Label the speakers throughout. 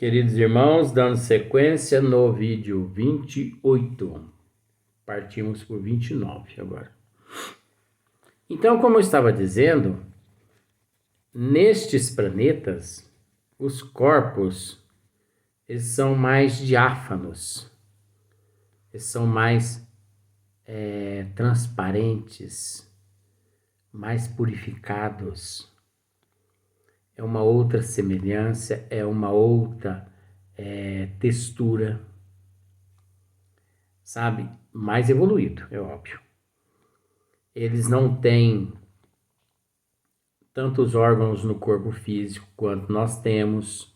Speaker 1: Queridos irmãos, dando sequência no vídeo 28, partimos por 29 agora. Então, como eu estava dizendo, nestes planetas, os corpos, eles são mais diáfanos, eles são mais transparentes, mais purificados. É uma outra semelhança, é uma outra textura, sabe? Mais evoluído, é óbvio. Eles não têm tantos órgãos no corpo físico quanto nós temos.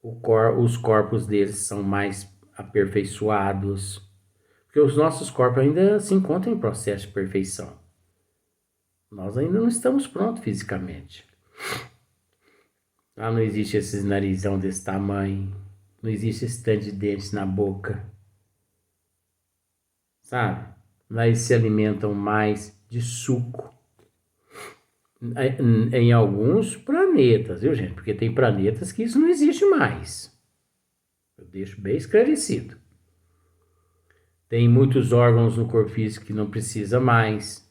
Speaker 1: Os corpos deles são mais aperfeiçoados, porque os nossos corpos ainda se encontram em processo de perfeição. Nós ainda não estamos prontos fisicamente. Lá não existe esses narizão desse tamanho, não existe esse tanto de dentes na boca, sabe? Lá eles se alimentam mais de suco. Em alguns planetas, viu, gente? Porque tem planetas que isso não existe mais. Eu deixo bem esclarecido. Tem muitos órgãos no corpo físico que não precisa mais.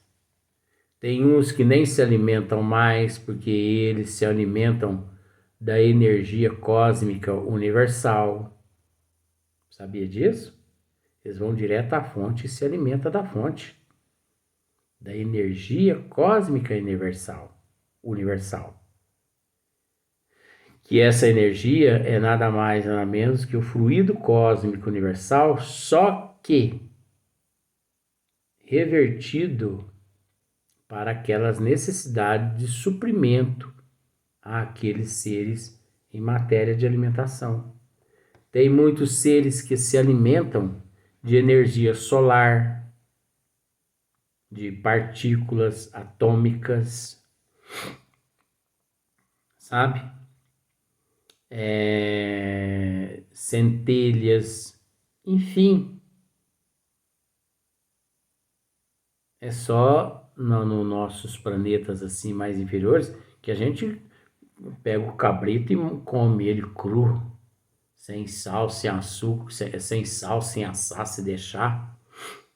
Speaker 1: Tem uns que nem se alimentam mais, porque eles se alimentam da energia cósmica universal. Sabia disso? Eles vão direto à fonte e se alimentam da fonte, da energia cósmica universal. Que essa energia é nada mais nada menos que o fluido cósmico universal, só que revertido para aquelas necessidades de suprimento àqueles seres em matéria de alimentação. Tem muitos seres que se alimentam de energia solar, de partículas atômicas, sabe? Centelhas, enfim. É só nos nossos planetas assim mais inferiores que a gente pega o cabrito e come ele cru, sem sal, sem açúcar, sem sal, sem assar, se deixar.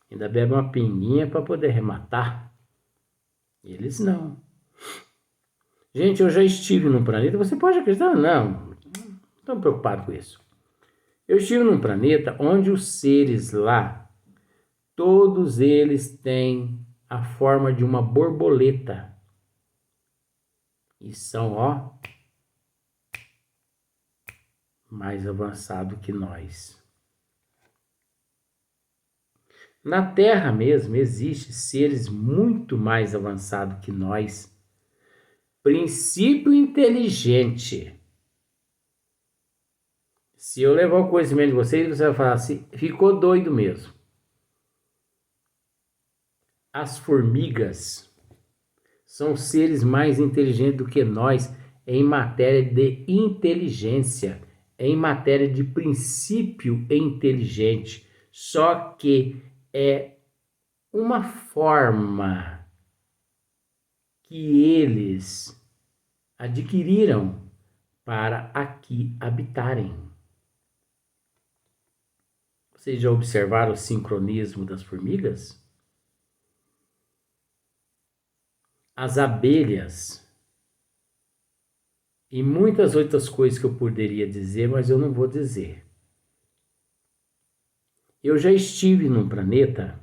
Speaker 1: Ainda bebe uma pinguinha para poder rematar. Eles não. Gente, eu já estive num planeta, você pode acreditar? Não estou preocupado com isso. Eu estive num planeta onde os seres lá, todos eles têm a forma de uma borboleta. E são, mais avançados que nós. Na Terra mesmo existem seres muito mais avançados que nós. Princípio inteligente. Se eu levar o conhecimento de vocês, você vai falar assim, ficou doido mesmo. As formigas são seres mais inteligentes do que nós em matéria de inteligência, em matéria de princípio inteligente. Só que é uma forma que eles adquiriram para aqui habitarem. Vocês já observaram o sincronismo das formigas? As abelhas e muitas outras coisas que eu poderia dizer, mas eu não vou dizer. Eu já estive num planeta,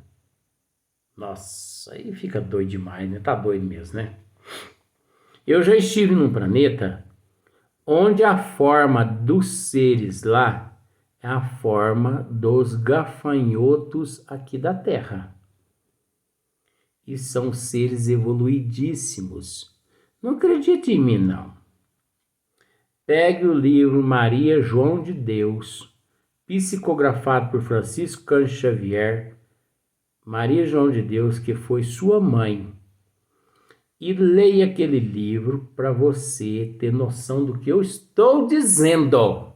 Speaker 1: nossa, aí fica doido demais, né? Tá doido mesmo, né? Eu já estive num planeta onde a forma dos seres lá é a forma dos gafanhotos aqui da Terra. E são seres evoluidíssimos. Não acredite em mim, não. Pegue o livro Maria João de Deus, psicografado por Francisco Cândido Xavier, Maria João de Deus, que foi sua mãe, e leia aquele livro para você ter noção do que eu estou dizendo.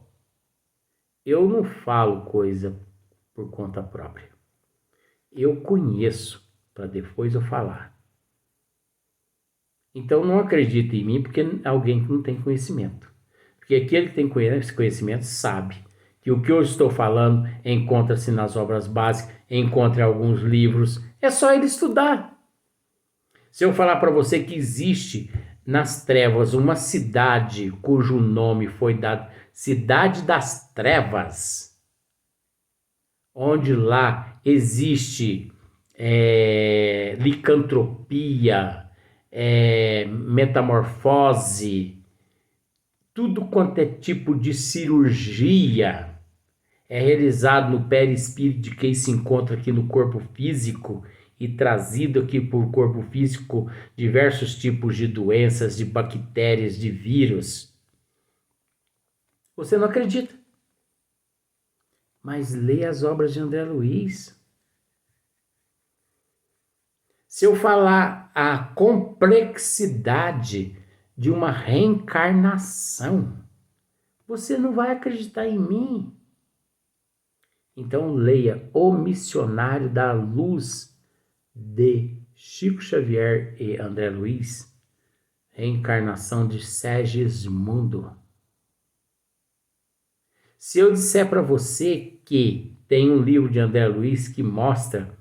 Speaker 1: Eu não falo coisa por conta própria. Eu conheço para depois eu falar. Então não acredite em mim porque é alguém que não tem conhecimento. Porque aquele que tem esse conhecimento sabe que o que eu estou falando encontra-se nas obras básicas, encontra em alguns livros, é só ele estudar. Se eu falar para você que existe nas trevas uma cidade cujo nome foi dado Cidade das Trevas, onde lá existe licantropia, metamorfose, tudo quanto é tipo de cirurgia é realizado no perispírito de quem se encontra aqui no corpo físico e trazido aqui por corpo físico diversos tipos de doenças, de bactérias, de vírus. Você não acredita? Mas leia as obras de André Luiz. Se eu falar a complexidade de uma reencarnação, você não vai acreditar em mim. Então leia O Missionário da Luz, de Chico Xavier e André Luiz, reencarnação de Segismundo. Se eu disser para você que tem um livro de André Luiz que mostra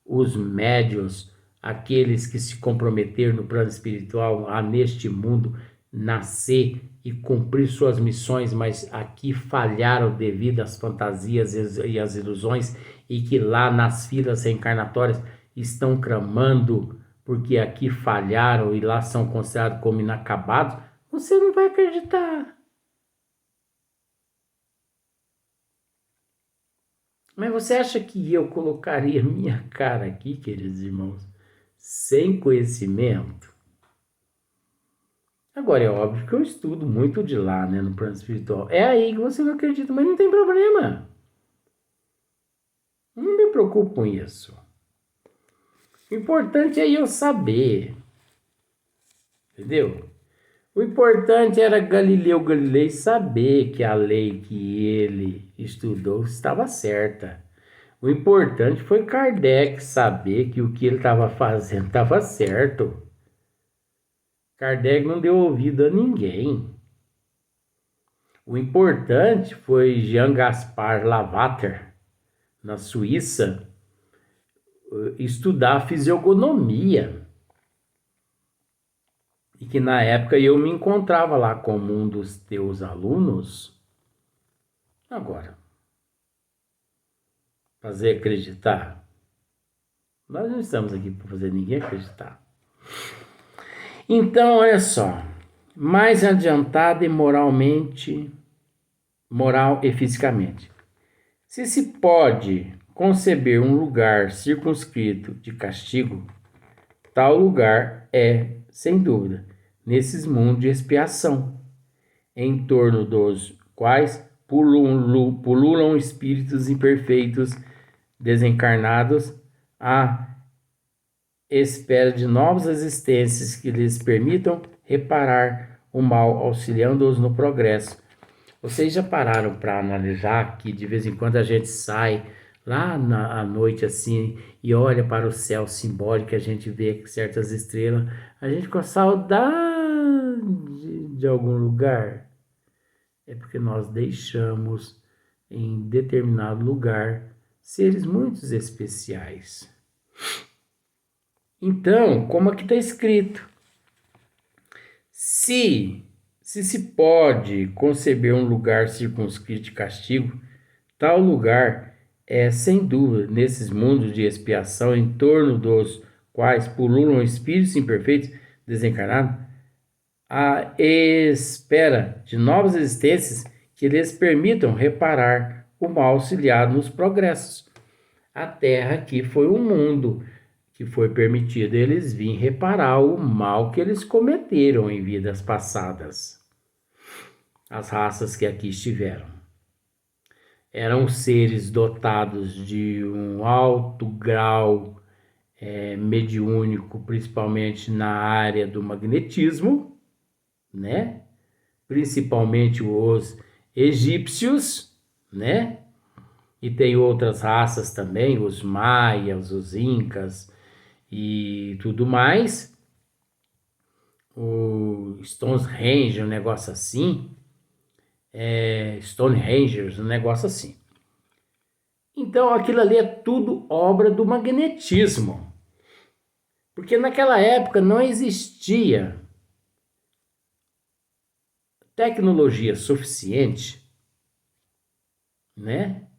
Speaker 1: os médiuns, aqueles que se comprometeram no plano espiritual a neste mundo nascer e cumprir suas missões, mas aqui falharam devido às fantasias e às ilusões, e que lá nas filas reencarnatórias estão clamando porque aqui falharam e lá são considerados como inacabados, você não vai acreditar. Mas você acha que eu colocaria minha cara aqui, queridos irmãos, sem conhecimento? Agora, é óbvio que eu estudo muito de lá, né, no plano espiritual. É aí que você não acredita, mas não tem problema. Não me preocupo com isso. O importante é eu saber. Entendeu? O importante era Galileu Galilei saber que a lei que ele estudou estava certa. O importante foi Kardec saber que o que ele estava fazendo estava certo. Kardec não deu ouvido a ninguém. O importante foi Jean Gaspar Lavater, na Suíça, estudar fisionomia. E que na época eu me encontrava lá como um dos teus alunos. Agora, fazer acreditar? Nós não estamos aqui para fazer ninguém acreditar. Então, olha só. Mais adiantado e moral e fisicamente. Se pode conceber um lugar circunscrito de castigo, tal lugar é, sem dúvida, nesses mundos de expiação, em torno dos quais pululam espíritos imperfeitos desencarnados à espera de novas existências que lhes permitam reparar o mal, auxiliando-os no progresso. Vocês já pararam para analisar que de vez em quando a gente sai lá à noite assim e olha para o céu simbólico, a gente vê certas estrelas, a gente com saudade de algum lugar? É porque nós deixamos em determinado lugar seres muito especiais. Então, como aqui está escrito, se pode conceber um lugar circunscrito de castigo, tal lugar é, sem dúvida, nesses mundos de expiação, em torno dos quais pululam espíritos imperfeitos desencarnados, à espera de novas existências que lhes permitam reparar o mal auxiliado nos progressos. A Terra aqui foi um mundo que foi permitido eles virem reparar o mal que eles cometeram em vidas passadas. As raças que aqui estiveram eram seres dotados de um alto grau mediúnico, principalmente na área do magnetismo, né? Principalmente os egípcios, né? E tem outras raças também, os maias, os incas e tudo mais. O Stonehenge, um negócio assim, Stonehenge, um negócio assim. Então aquilo ali é tudo obra do magnetismo. Porque naquela época não existia tecnologia suficiente, né?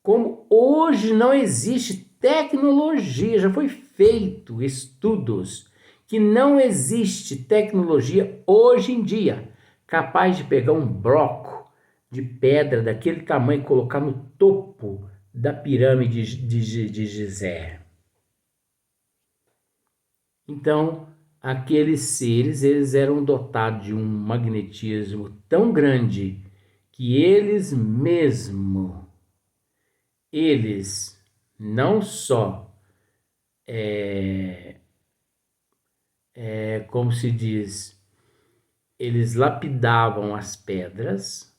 Speaker 1: Como hoje não existe tecnologia, já foi feito estudos que não existe tecnologia hoje em dia capaz de pegar um bloco de pedra daquele tamanho e colocar no topo da pirâmide de Gizé. Então, aqueles seres, eles eram dotados de um magnetismo tão grande que eles não só, como se diz, eles lapidavam as pedras,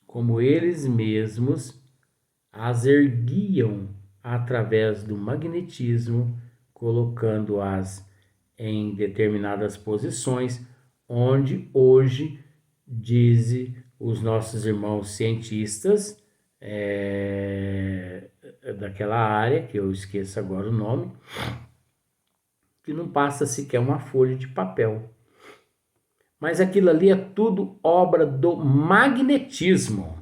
Speaker 1: como eles mesmos as erguiam através do magnetismo, colocando-as em determinadas posições, onde hoje, dizem os nossos irmãos cientistas daquela área, que eu esqueço agora o nome, que não passa sequer uma folha de papel. Mas aquilo ali é tudo obra do magnetismo.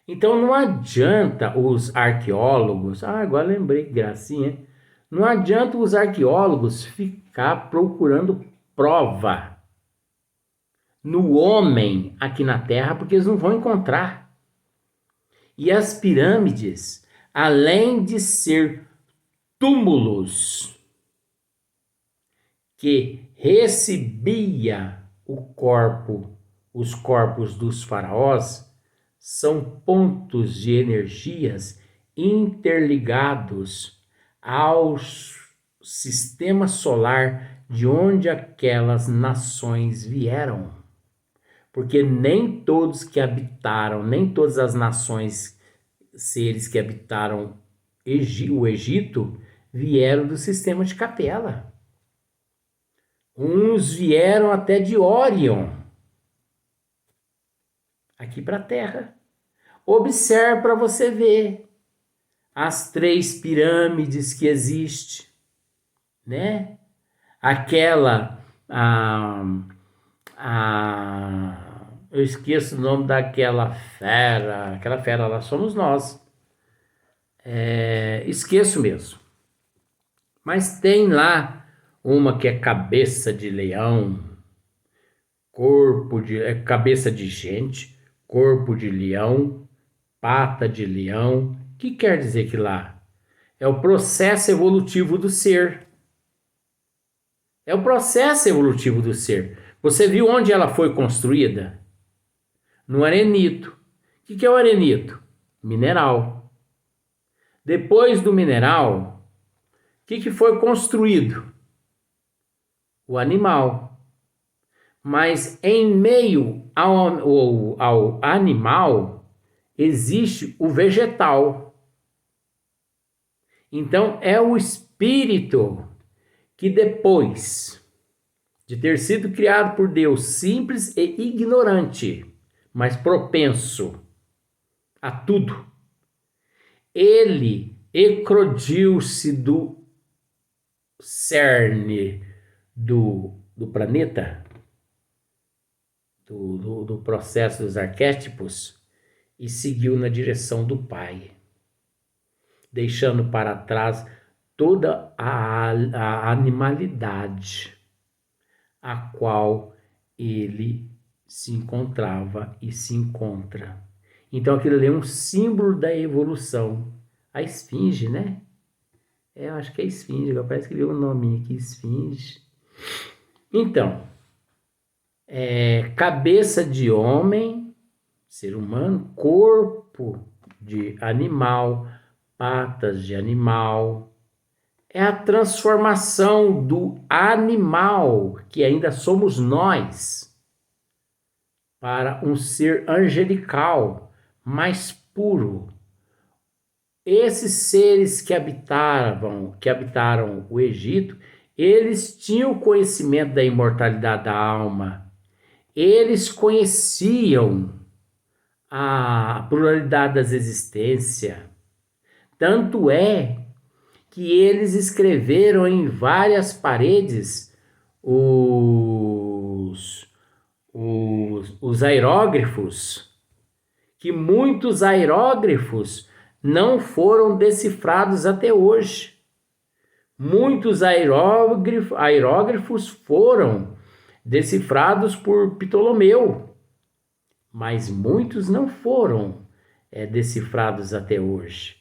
Speaker 1: Então não adianta os arqueólogos, agora lembrei, gracinha, não adianta os arqueólogos ficar procurando prova no homem aqui na Terra, porque eles não vão encontrar. E as pirâmides, além de ser túmulos que recebia os corpos dos faraós, são pontos de energias interligados ao sistema solar de onde aquelas nações vieram. Porque nem todos que habitaram, nem todas as nações, seres que habitaram o Egito, vieram do sistema de Capela. Uns vieram até de Órion, aqui para a Terra. Observe para você ver as 3 pirâmides que existem, né? Aquela, eu esqueço o nome daquela fera, aquela fera lá somos nós. Esqueço mesmo. Mas tem lá uma que é cabeça de leão, cabeça de gente, corpo de leão, pata de leão. O que quer dizer que lá? É o processo evolutivo do ser. É o processo evolutivo do ser. Você viu onde ela foi construída? No arenito. O que é o arenito? Mineral. Depois do mineral, o que foi construído? O animal. Mas em meio ao animal, existe o vegetal. Então é o espírito que depois de ter sido criado por Deus, simples e ignorante, mas propenso a tudo, ele eclodiu-se do cerne do planeta, do processo dos arquétipos, e seguiu na direção do Pai, deixando para trás toda a animalidade a qual ele se encontrava e se encontra. Então aquilo ali é um símbolo da evolução. A esfinge, né? Eu acho que é esfinge, parece que viu o nome aqui, esfinge. Então, cabeça de homem, ser humano, corpo de animal, patas de animal. É a transformação do animal, que ainda somos nós, para um ser angelical, mais puro. Esses seres que habitaram o Egito, eles tinham o conhecimento da imortalidade da alma. Eles conheciam a pluralidade das existências. Tanto é que eles escreveram em várias paredes os aerógrafos, que muitos aerógrafos não foram decifrados até hoje. Muitos aerógrafos foram decifrados por Ptolomeu, mas muitos não foram decifrados até hoje.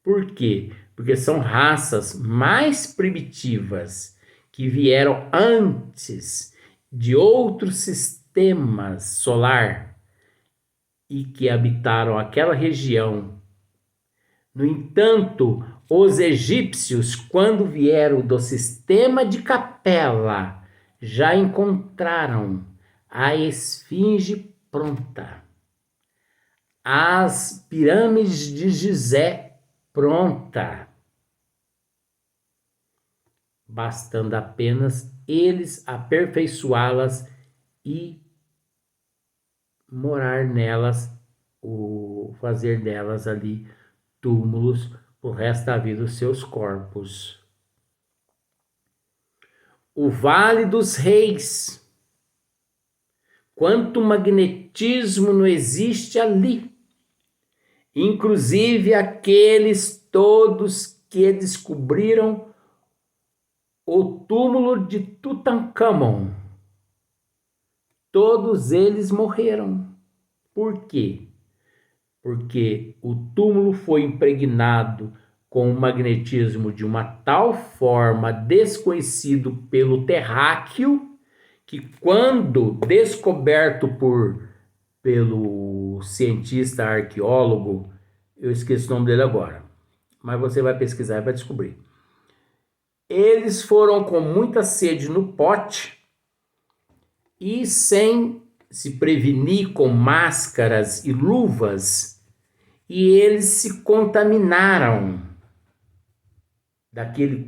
Speaker 1: Por quê? Porque são raças mais primitivas que vieram antes de outros sistemas solar e que habitaram aquela região. No entanto, os egípcios, quando vieram do sistema de Capela, já encontraram a esfinge pronta, as pirâmides de Gizé pronta, bastando apenas eles aperfeiçoá-las e morar nelas, fazer delas ali túmulos pro resto da vida dos seus corpos. O Vale dos Reis. Quanto magnetismo não existe ali. Inclusive aqueles todos que descobriram o túmulo de Tutancâmon. Todos eles morreram. Por quê? Porque o túmulo foi impregnado com o magnetismo de uma tal forma desconhecido pelo terráqueo, que quando descoberto pelo cientista arqueólogo, eu esqueço o nome dele agora, mas você vai pesquisar e vai descobrir. Eles foram com muita sede no pote e sem se prevenir com máscaras e luvas, e eles se contaminaram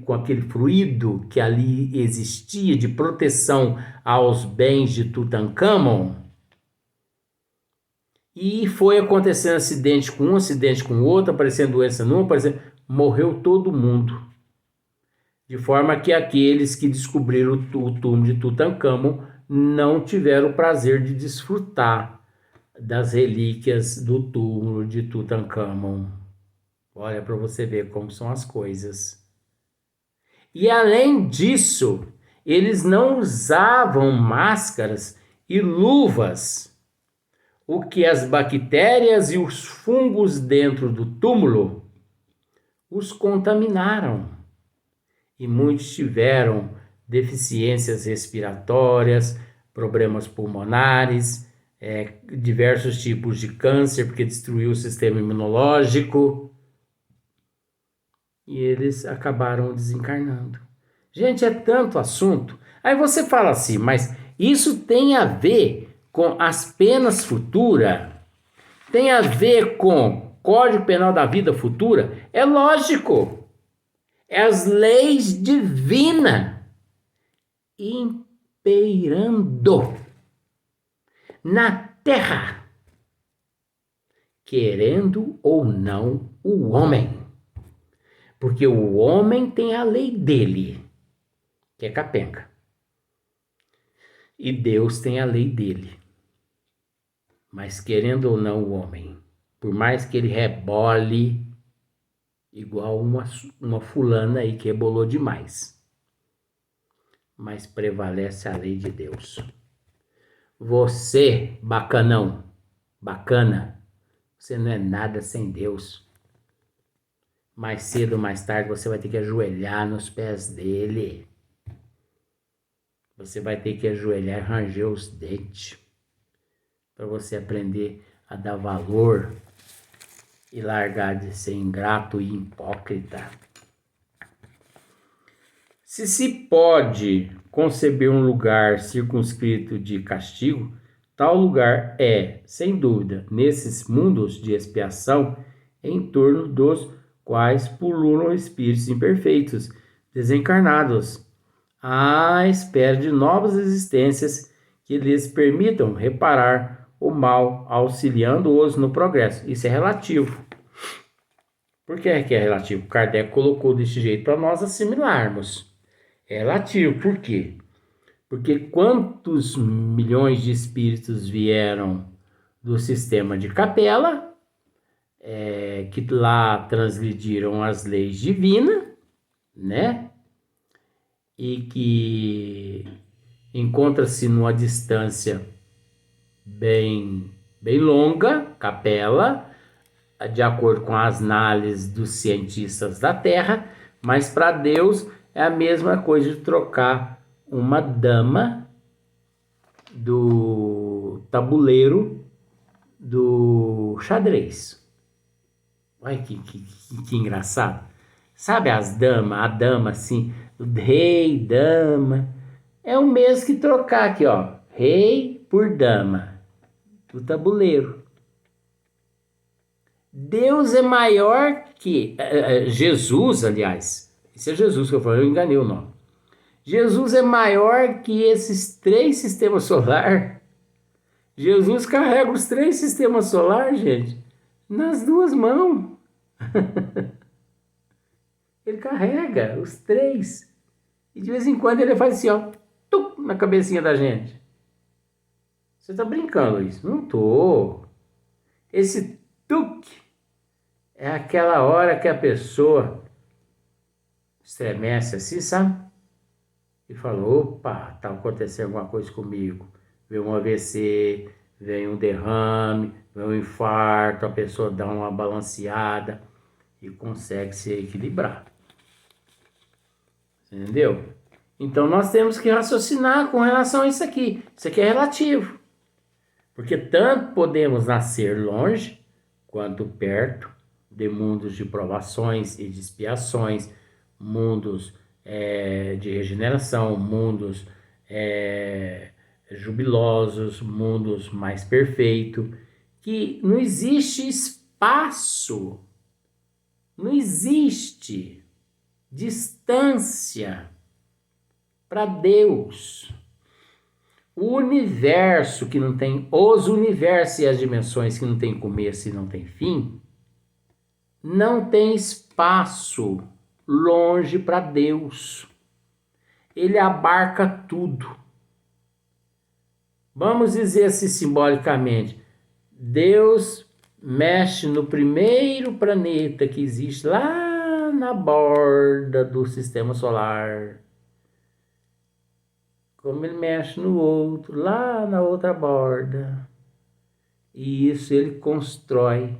Speaker 1: com aquele fluido que ali existia de proteção aos bens de Tutancâmon. E foi acontecendo acidente com um, acidente com o outro, aparecendo doença num, morreu todo mundo. De forma que aqueles que descobriram o túmulo de Tutancâmon não tiveram o prazer de desfrutar das relíquias do túmulo de Tutancâmon. Olha para você ver como são as coisas. E além disso, eles não usavam máscaras e luvas, o que as bactérias e os fungos dentro do túmulo os contaminaram. E muitos tiveram deficiências respiratórias, problemas pulmonares, diversos tipos de câncer, porque destruiu o sistema imunológico. E eles acabaram desencarnando. Gente, é tanto assunto. Aí você fala assim, mas isso tem a ver com as penas futuras? Tem a ver com Código Penal da Vida Futura? É lógico. É as leis divinas imperando na Terra, querendo ou não o homem. Porque o homem tem a lei dele, que é capenga. E Deus tem a lei dele. Mas querendo ou não o homem, por mais que ele rebole, igual uma fulana aí que rebolou demais, mas prevalece a lei de Deus. Você, bacanão, bacana, você não é nada sem Deus. Mais cedo ou mais tarde você vai ter que ajoelhar nos pés dele. Você vai ter que ajoelhar e ranger os dentes. Para você aprender a dar valor e largar de ser ingrato e hipócrita. Se pode conceber um lugar circunscrito de castigo, tal lugar é, sem dúvida, nesses mundos de expiação, em torno dos quais pululam espíritos imperfeitos, desencarnados, à espera de novas existências que lhes permitam reparar o mal, auxiliando-os no progresso. Isso é relativo. Por que é relativo? Kardec colocou desse jeito para nós assimilarmos. É relativo, por quê? Porque quantos milhões de espíritos vieram do sistema de Capela, que lá transgrediram as leis divinas, né? E que encontra-se numa distância bem longa, Capela, de acordo com as análises dos cientistas da Terra, mas para Deus é a mesma coisa de trocar uma dama do tabuleiro do xadrez. Olha que engraçado. Sabe as damas, a dama assim, rei, dama. É o mesmo que trocar aqui, ó, rei por dama do tabuleiro. Deus é maior que Jesus, aliás. Esse é Jesus que eu falei, eu enganei o nome. Jesus é maior que esses 3 sistemas solares. Jesus carrega os 3 sistemas solares, gente, nas 2 mãos. Ele carrega os 3. E de vez em quando ele faz assim, ó, tuc, na cabecinha da gente. Você tá brincando isso? Não tô. Esse tuc é aquela hora que a pessoa estremece assim, sabe? E fala, opa, tá acontecendo alguma coisa comigo. Vem um AVC, vem um derrame, vem um infarto, a pessoa dá uma balanceada e consegue se equilibrar. Entendeu? Então nós temos que raciocinar com relação a isso aqui. Isso aqui é relativo. Porque tanto podemos nascer longe quanto perto de mundos de provações e de expiações, mundos de regeneração, mundos jubilosos, mundos mais perfeitos, que não existe espaço, não existe distância para Deus. O universo que não tem, os universos e as dimensões que não tem começo e não tem fim, não tem espaço longe para Deus. Ele abarca tudo. Vamos dizer assim simbolicamente, Deus mexe no primeiro planeta que existe lá na borda do sistema solar, como ele mexe no outro, lá na outra borda. E isso ele constrói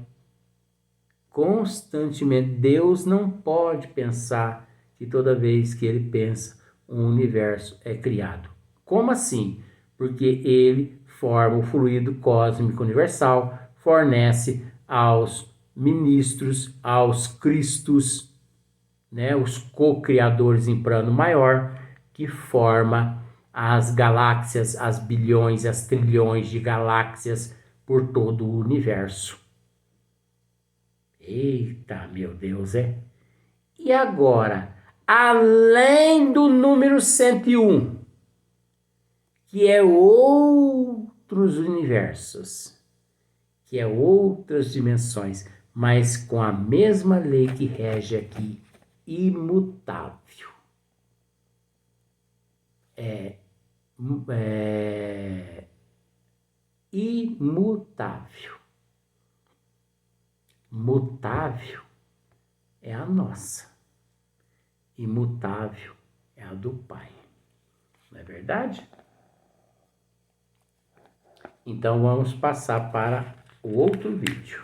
Speaker 1: constantemente. Deus não pode pensar que toda vez que ele pensa, um universo é criado. Como assim? Porque ele forma o fluido cósmico universal, fornece aos ministros, aos cristos, né, os co-criadores em plano maior, que forma as galáxias, as bilhões, as trilhões de galáxias por todo o universo. Eita, meu Deus, E agora, além do número 101, que é outros universos, que é outras dimensões, mas com a mesma lei que rege aqui, imutável. Imutável. Mutável é a nossa. Imutável é a do Pai. Não é verdade? Então vamos passar para o outro vídeo.